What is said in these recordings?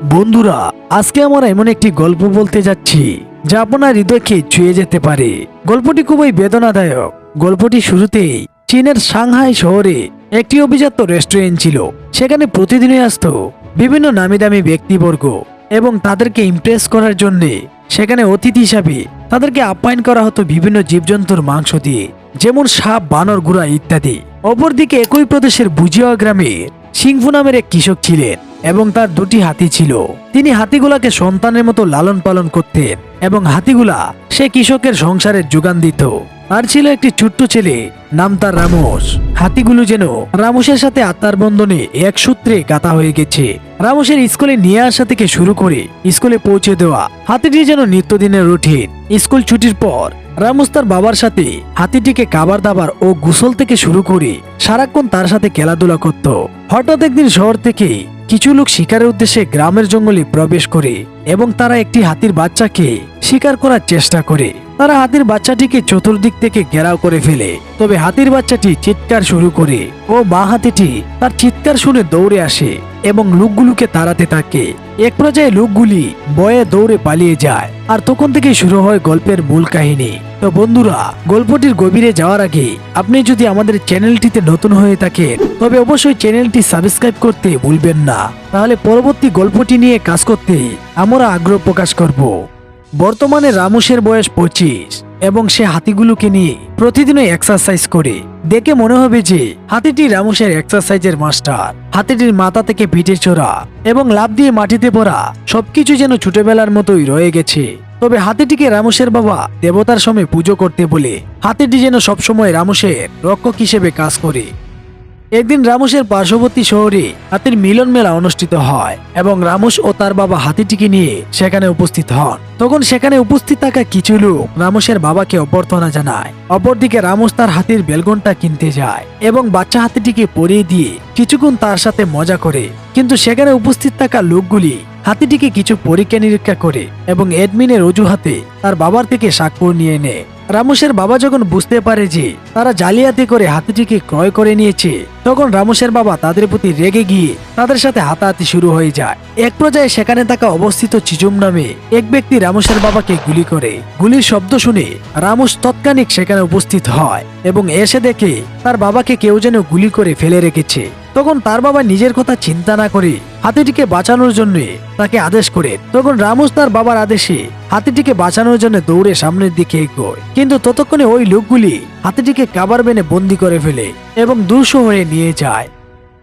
বন্ধুরা, আজকে আমরা এমন একটি গল্প বলতে যাচ্ছি যা আপনার হৃদয়কে ছুঁয়ে যেতে পারে। গল্পটি খুবই বেদনাদায়ক। গল্পটি শুরুতেই চীনের সাংহাই শহরে একটি অভিজাত রেস্টুরেন্ট ছিল। সেখানে প্রতিদিনই আসতো বিভিন্ন নামি দামি ব্যক্তিবর্গ এবং তাদেরকে ইমপ্রেস করার জন্য সেখানে অতিথি হিসাবে তাদেরকে আপ্যায়ন করা হতো বিভিন্ন জীবজন্তুর মাংস দিয়ে, যেমন সাপ, বানর, গুড়া ইত্যাদি। অপরদিকে একই প্রদেশের বুজিয়া গ্রামের সিংফু নামের এক কৃষক ছিলেন এবং তার দুটি হাতি ছিল। তিনি হাতিগুলাকে সন্তানের মতো লালন পালন করতেন এবং হাতিগুলা সে কৃষকের সংসারের যোগান দিত। আর ছিল একটি ছোট্ট ছেলে, নাম তার রামোস। হাতিগুলো যেন রামোসের সাথে আত্মার বন্ধনে এক সূত্রে গাঁথা হয়ে গেছে। রামোসের স্কুলে নিয়ে আসা থেকে শুরু করে স্কুলে পৌঁছে দেওয়া, হাতিটি যেন নিত্যদিনের রুটিন। স্কুল ছুটির পর রামোস তার বাবার সাথে হাতিটিকে খাবার দাবার ও গোসল থেকে শুরু করে সারাক্ষণ তার সাথে খেলাধুলা করত। হঠাৎ একদিন শহর থেকে কিছু লোক শিকারের উদ্দেশ্যে গ্রামের জঙ্গলে প্রবেশ করে এবং তারা একটি হাতির বাচ্চাকে শিকার করার চেষ্টা করে। তারা হাতির বাচ্চাটিকে চতুর্দিক থেকে ঘেরাও করে ফেলে। তবে হাতির বাচ্চাটি চিৎকার শুরু করে ও মা হাতিটি তার চিৎকার শুনে দৌড়ে আসে এবং লোকগুলোকে তাড়াতে থাকে। এক পর্যায়ে লোকগুলি ভয়ে দৌড়ে পালিয়ে যায়। আর তখন থেকে শুরু হয় গল্পের মূল কাহিনী। তো বন্ধুরা, গল্পটির গভীরে যাওয়ার আগে আপনি যদি আমাদের চ্যানেলটিতে নতুন হয়ে থাকেন তবে অবশ্যই চ্যানেলটি সাবস্ক্রাইব করতে ভুলবেন না, তাহলে পরবর্তী গল্পটি নিয়ে কাজ করতে আমরা আগ্রহ প্রকাশ করব। বর্তমানে রামোসের বয়স 25 এবং সে হাতিগুলোকে নিয়ে প্রতিদিনই এক্সারসাইজ করে। দেখে মনে হবে যে হাতিটি রামোসের এক্সারসাইজের মাস্টার। হাতিটির মাথা থেকে পিঠে চড়া এবং লাফ দিয়ে মাটিতে পড়া সবকিছু যেন ছোটবেলার মতোই রয়ে গেছে। তবে হাতিটিকে রামোসের বাবা দেবতার সময় পুজো করতে বলে হাতিটি যেন সবসময় রামোসের রক্ষক হিসেবে কাজ করে। একদিন রামোসের পার্শ্ববর্তী শহরে হাতির মিলন মেলা অনুষ্ঠিত হয় এবং রামোস ও তার বাবা হাতিটিকে নিয়ে সেখানে উপস্থিত হন। তখন সেখানে উপস্থিত থাকা কিছু লোক রামোসের বাবাকে অভ্যর্থনা জানায়। অপরদিকে রামোস তার হাতির বেলগনটা কিনতে যায় এবং বাচ্চা হাতিটিকে পরিয়ে দিয়ে কিছুক্ষণ তার সাথে মজা করে। কিন্তু সেখানে উপস্থিত থাকা লোকগুলি হাতিটিকে কিছু পরীক্ষা নিরীক্ষা করে এবং এডমিনের অজুহাতে তার বাবার থেকে স্বাক্ষর নিয়ে নেয়। রামোসের বাবা যখন বুঝতে পারে যে তারা জালিয়াতি করে হাতিটিকে ক্রয় করে নিয়েছে, তখন রামোসের বাবা তাদের প্রতি রেগে গিয়ে তাদের সাথে হাতাহাতি শুরু হয়ে যায়। এক পর্যায়ে সেখানে থাকা অবস্থিত চিজুম নামে এক ব্যক্তি রামোসের বাবাকে গুলি করে। গুলির শব্দ শুনে রামোস তৎক্ষণিক সেখানে উপস্থিত হয় এবং এসে দেখে তার বাবাকে কেউ যেন গুলি করে ফেলে রেখেছে। তখন তার বাবা নিজের কথা চিন্তা না করে হাতিটিকে বাঁচানোর জন্য তাকে আদেশ করে। তখন রামোস তার বাবার আদেশে হাতিটিকে বাঁচানোর জন্য দৌড়ে সামনের দিকে এগোয়। কিন্তু ততক্ষণে ওই লোকগুলি হাতিটিকে কাবার বেনে বন্দি করে ফেলে এবং দূর শহরে নিয়ে যায়।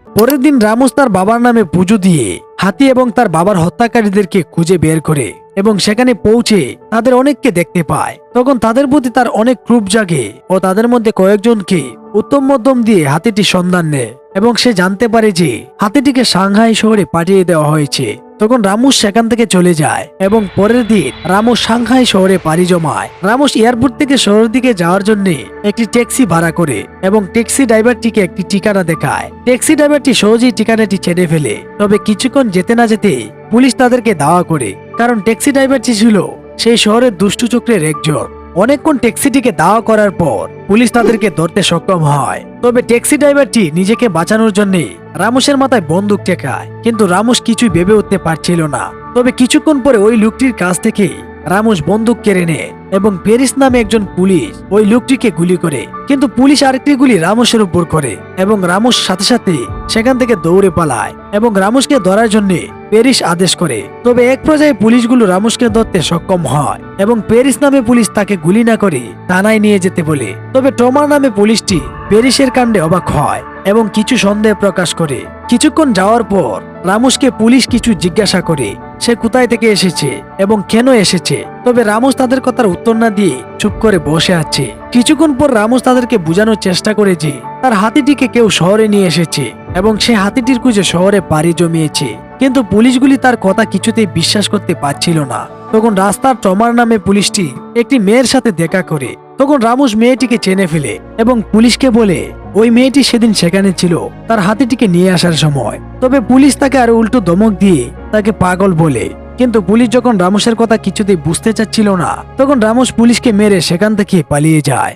পরের দিন রামোস তার বাবার নামে পুজো দিয়ে হাতি এবং তার বাবার হত্যাকারীদেরকে খুঁজে বের করে এবং সেখানে পৌঁছে তাদের অনেককে দেখতে পায়। তখন তাদের প্রতি তার অনেক ক্রোধ জাগে ও তাদের মধ্যে কয়েকজনকে উত্তম মধ্যম দিয়ে হাতিটির সন্ধান নেয় এবং সে জানতে পারে যে হাতিটিকে সাংহাই শহরে পাঠিয়ে দেওয়া হয়েছে। তখন রামোস সেখান থেকে চলে যায় এবং পরের দিন রামোস সাংহাই শহরে পাড়ি জমায়। রামোস এয়ারপোর্ট থেকে শহরের দিকে যাওয়ার জন্য একটি ট্যাক্সি ভাড়া করে এবং ট্যাক্সি ড্রাইভারটিকে একটি ঠিকানা দেখায়। ট্যাক্সি ড্রাইভারটি সহজেই ঠিকানাটি ছেড়ে ফেলে। তবে কিছুক্ষণ যেতে না যেতে পুলিশ তাদেরকে দাওয়া করে, কারণ ট্যাক্সি ড্রাইভারটি ছিল সেই শহরের দুষ্টু চক্রের একজন। অনেকক্ষণ ট্যাক্সিটিকে দাওয়া করার পর পুলিশ তাদেরকে ধরতে সক্ষম হয়। তবে ট্যাক্সি ড্রাইভারটি নিজেকে বাঁচানোর জন্য রামোসের মাথায় বন্দুক ঠেকায়, কিন্তু রামোস কিছুই ভেবে উঠতে পারছিল না। তবে কিছুক্ষণ পরে ওই লোকটির কাছ থেকে রামোস বন্দুক কেড়ে নেয় এবং পেরিস নামে একজন পুলিশ ওই লোকটিকে গুলি করে। কিন্তু পুলিশ আরেকটি গুলি রামোসের উপর করে এবং রামোস সাথে সাথে সেখান থেকে দৌড়ে পালায় এবং রামোসকে ধরার জন্য পেরিস আদেশ করে। তবে এক পর্যায়ে পুলিশগুলো রামোসকে ধরতে সক্ষম হয় এবং পেরিস নামে পুলিশ তাকে গুলি না করে থানায় নিয়ে যেতে বলে। তবে টমার নামে পুলিশটি পেরিসের কাণ্ডে অবাক হয় এবং কিছু সন্দেহ প্রকাশ করে। কিছুক্ষণ যাওয়ার পর রামোসকে পুলিশ কিছু জিজ্ঞাসা করে সে কোথায় থেকে এসেছে এবং কেন এসেছে। তবে রামোস তাদের কথার উত্তর না দিয়ে চুপ করে বসে আছে। কিছুক্ষণ পর রামোস তাদেরকে বোঝানোর চেষ্টা করে যে তার হাতিটিকে কেউ শহরে নিয়ে এসেছে এবং সে হাতিটির খুঁজে শহরে পাড়ি জমিয়েছে। কিন্তু পুলিশগুলি তার কথা কিছুতেই বিশ্বাস করতে পারছিল না। তখন রাস্তার টমার নামে পুলিশটি একটি মেয়ের সাথে দেখা করে। তখন রামোস মেয়েটিকে চেনে ফেলে এবং পুলিশকে বলে ওই মেয়েটি সেদিন সেখানে ছিল তার হাতিটিকে নিয়ে আসার সময়। তবে পুলিশ তাকে আরো উল্টো ধমক দিয়ে তাকে পাগল বলে। কিন্তু পুলিশ যখন রামোসের কথা কিছুতেই বুঝতে চাচ্ছিল না, তখন রামোস পুলিশকে মেরে সেখান থেকে পালিয়ে যায়।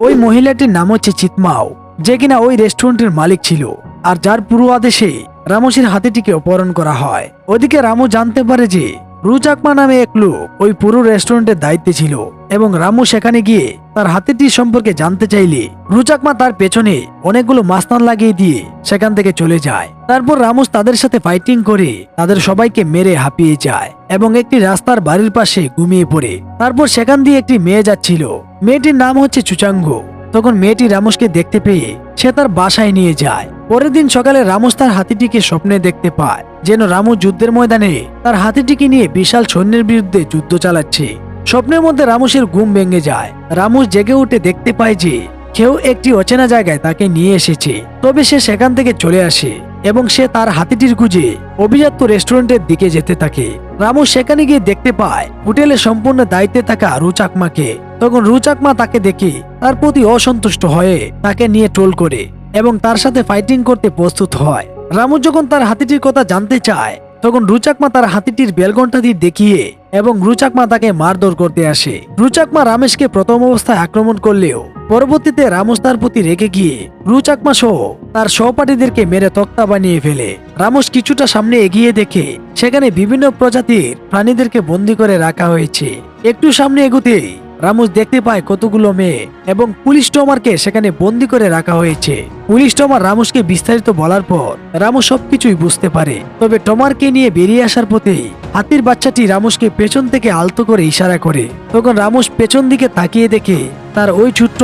ওই মহিলাটির নাম হচ্ছে চিতমাও, যে কিনা ওই রেস্টুরেন্টের মালিক ছিল। আর যার পুরো আদেশে রামোসের হাতিটিকে অপহরণ করা হয়। ওদিকে রামু জানতে পারে যে রু চাকমা নামে এক লোক ওই পুরো রেস্টুরেন্টের দায়িত্বে ছিল এবং রামু সেখানে গিয়ে তার হাতিটির সম্পর্কে জানতে চাইলে রু চাকমা তার পেছনে অনেকগুলো মাস্তান লাগিয়ে দিয়ে সেখান থেকে চলে যায়। তারপর রামুস তাদের সাথে ফাইটিং করে তাদের সবাইকে মেরে হাঁপিয়ে যায় এবং একটি রাস্তার বাড়ির পাশে ঘুমিয়ে পড়ে। তারপর সেখান দিয়ে একটি মেয়ে যাচ্ছিল, মেয়েটির নাম হচ্ছে চুচাঙ্গো। তখন মেয়েটি রামুসকে দেখতে পেয়ে সে তার বাসায় নিয়ে যায়। পরের দিন সকালে রামুস তার হাতিটিকে স্বপ্নে দেখতে পায় যেন রামু যুদ্ধের ময়দানে তার হাতিটিকে নিয়ে বিশাল সৈন্যের বিরুদ্ধে যুদ্ধ চালাচ্ছে। স্বপ্নের মধ্যে রামুসের ঘুম ভেঙে যায়। রামুস জেগে উঠে দেখতে পায় যে কেউ একটি অচেনা জায়গায় তাকে নিয়ে এসেছে। তবে সে সেখান থেকে চলে আসে এবং সে তার হাতিটির খুঁজে অভিজাত রেস্টুরেন্টের দিকে যেতে থাকে। রামুস সেখানে গিয়ে দেখতে পায় হোটেলে সম্পূর্ণ দায়িত্বে থাকা রু চাকমাকে। তখন রু চাকমা তাকে দেখে তার প্রতি অসন্তুষ্ট হয়ে তাকে নিয়ে ট্রোল করে এবং তার সাথে ফাইটিং করতে প্রস্তুত হয়। রামু যখন তার হাতিটির কথা জানতে চায় তখন রু চাকমা তার হাতিটির বেলঘণ্টা দিয়ে দেখিয়ে এবং রু চাকমা তাকে মারধর করতে আসে। রু চাকমা রামেশকে প্রথম অবস্থায় আক্রমণ করলেও পরবর্তীতে রামুস তার প্রতি রেগে গিয়ে রু চাকমা সহ তার সহপাঠীদেরকে মেরে তক্তা বানিয়ে ফেলে। রামুস কিছুটা সামনে এগিয়ে দেখে সেখানে বিভিন্ন প্রজাতির প্রাণীদেরকে বন্দী করে রাখা হয়েছে। একটু সামনে এগুতেই রামুস দেখতে পায় কতগুলো মেয়ে এবং পুলিশ টমারকে সেখানে বন্দী করে রাখা হয়েছে। পুলিশ টমার রামুসকে বিস্তারিত বলার পর রামুস সবকিছুই বুঝতে পারে। তবে টমারকে নিয়ে বেরিয়ে আসার পথে হাতির বাচ্চাটি রামুসকে পেছন থেকে আলতো করে ইশারা করে। তখন রামুস পেছন দিকে তাকিয়ে দেখে তার ওই ছোট্ট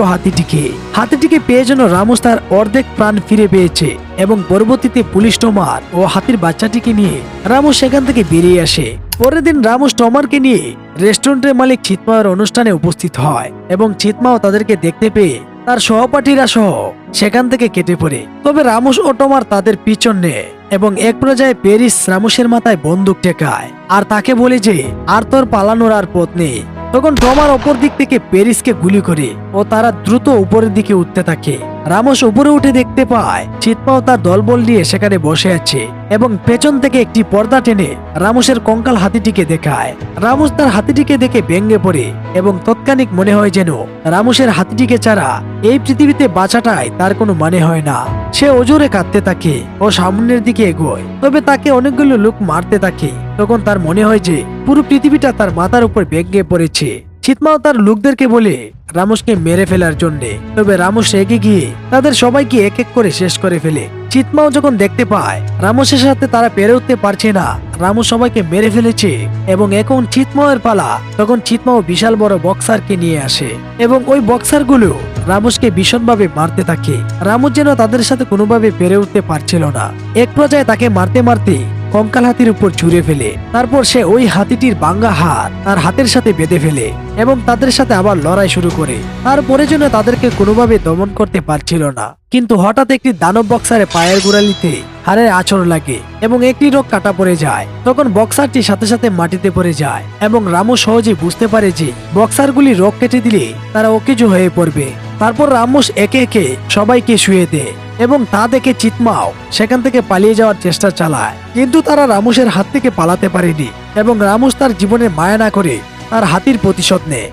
হাতিটিকে পেয়ে যেন রামুস তার অর্ধেক প্রাণ ফিরে পেয়েছে এবং পরবর্তীতে পুলিশ টমার ও হাতির বাচ্চাটিকে নিয়ে রামুস সেখান থেকে বেরিয়ে আসে। পরের দিন রামুস টমারকে নিয়ে রেস্টুরেন্টের মালিক চিতমাওয়ের অনুষ্ঠানে উপস্থিত হয় এবং চিতমাও তাদেরকে দেখতে পেয়ে তার সহপাঠীরা সহ সেখান থেকে কেটে পড়ে। তবে রামুস ও টমার তাদের পিছন নেয় এবং এক পর্যায়ে প্যারিস রামুসের মাথায় বন্দুক টেকায় আর তাকে বলে যে আর তোর পালানোর আর পথ নেই। তখন টমার অপর দিক থেকে প্যারিসকে গুলি করে ও তারা দ্রুত উপরের দিকে উঠতে থাকে। রামুস উপরে উঠে দেখতে পায় চিতমাও তার দলবল নিয়ে সেখানে বসে আছে এবং পেছন থেকে একটি পর্দা টেনে রামুসের কঙ্কাল হাতিটিকে দেখায়। রামুস তার হাতিটিকে দেখে ভেঙে পড়ে এবং তৎক্ষণিক মনে হয় যেন রামুসের হাতিটিকে ছাড়া এই পৃথিবীতে বাঁচাটাই তার কোনো মানে হয় না। সে অজোরে কাঁদতে থাকে ও সামনের দিকে এগোয়, তবে তাকে অনেকগুলো লোক মারতে থাকে। তখন তার মনে হয় যে পুরো পৃথিবীটা তার মাথার উপর ভেঙে পড়েছে। চিতমাও তার লোকদেরকে বলে রামুসকে মেরে ফেলার জন্য। তবে রামুস রেগে গিয়ে তাদের সবাইকে এক এক করে শেষ করে ফেলে। চিতমাও যখন দেখতে পায় রামুসের সাথে তারা পেরে উঠতে পারছে না, রামুস সবাইকে মেরে ফেলেছে এবং এখন চিতমাওয়ের পালা, তখন চিতমাও বিশাল বড় বক্সারকে নিয়ে আসে এবং ওই বক্সারগুলো রামুসকে ভীষণভাবে মারতে থাকে। রামুস যেন তাদের সাথে কোনোভাবে পেরে উঠতে পারছিল না। এক পর্যায়ে তাকে মারতে মারতে কঙ্কাল হাতির উপর ছুঁড়ে ফেলে। তারপর সে ওই হাতিটির বাঙ্গা হাত তার হাতের সাথে বেঁধে ফেলে এবং তাদের সাথে আবার লড়াই শুরু করে। তারপরে যেন তাদেরকে কোনোভাবে দমন করতে পারছিল না। কিন্তু হঠাৎ একটি দানব বক্সারে পায়ের গোড়ালিতে হাড়ের আঁচড় লাগে এবং একটি রোগ কাটা পড়ে যায়। তখন বক্সারটি সাথে সাথে মাটিতে পড়ে যায় এবং রামু সহজে বুঝতে পারে যে বক্সারগুলি রোগ কেটে দিলে তারা অকেজো হয়ে পড়বে। তারপর রামুস একে একে সবাইকে শুয়ে দেয় এবং তা দেখে চিতমাও সেখান থেকে পালিয়ে যাওয়ার চেষ্টা চালায়, কিন্তু তারা রামুসের হাত থেকে পালাতে পারেনি এবং রামুস তার জীবনে মায়া না করে তার হাতির প্রতিশোধ নেয়।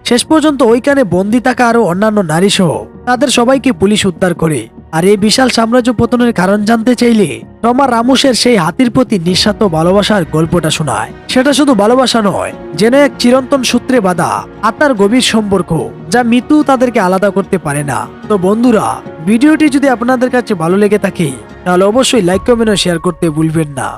শেষ পর্যন্ত ওইখানে বন্দী থাকা আরো অন্যান্য নারী সহ তাদের সবাইকে পুলিশ উদ্ধার করে। আর এই বিশাল সাম্রাজ্য পতনের কারণ জানতে চাইলে টমার রামুসের সেই হাতির প্রতি নিঃস্বার্থ ভালোবাসার গল্পটা শোনায়। সেটা শুধু ভালোবাসা নয়, যেন এক চিরন্তন সূত্রে বাঁধা আত্মার গভীর সম্পর্ক, যা মৃত্যু তাদেরকে আলাদা করতে পারে না। তো বন্ধুরা, ভিডিওটি যদি আপনাদের কাছে ভালো লেগে থাকে তাহলে অবশ্যই লাইক কমেন্ট ও শেয়ার করতে ভুলবেন না।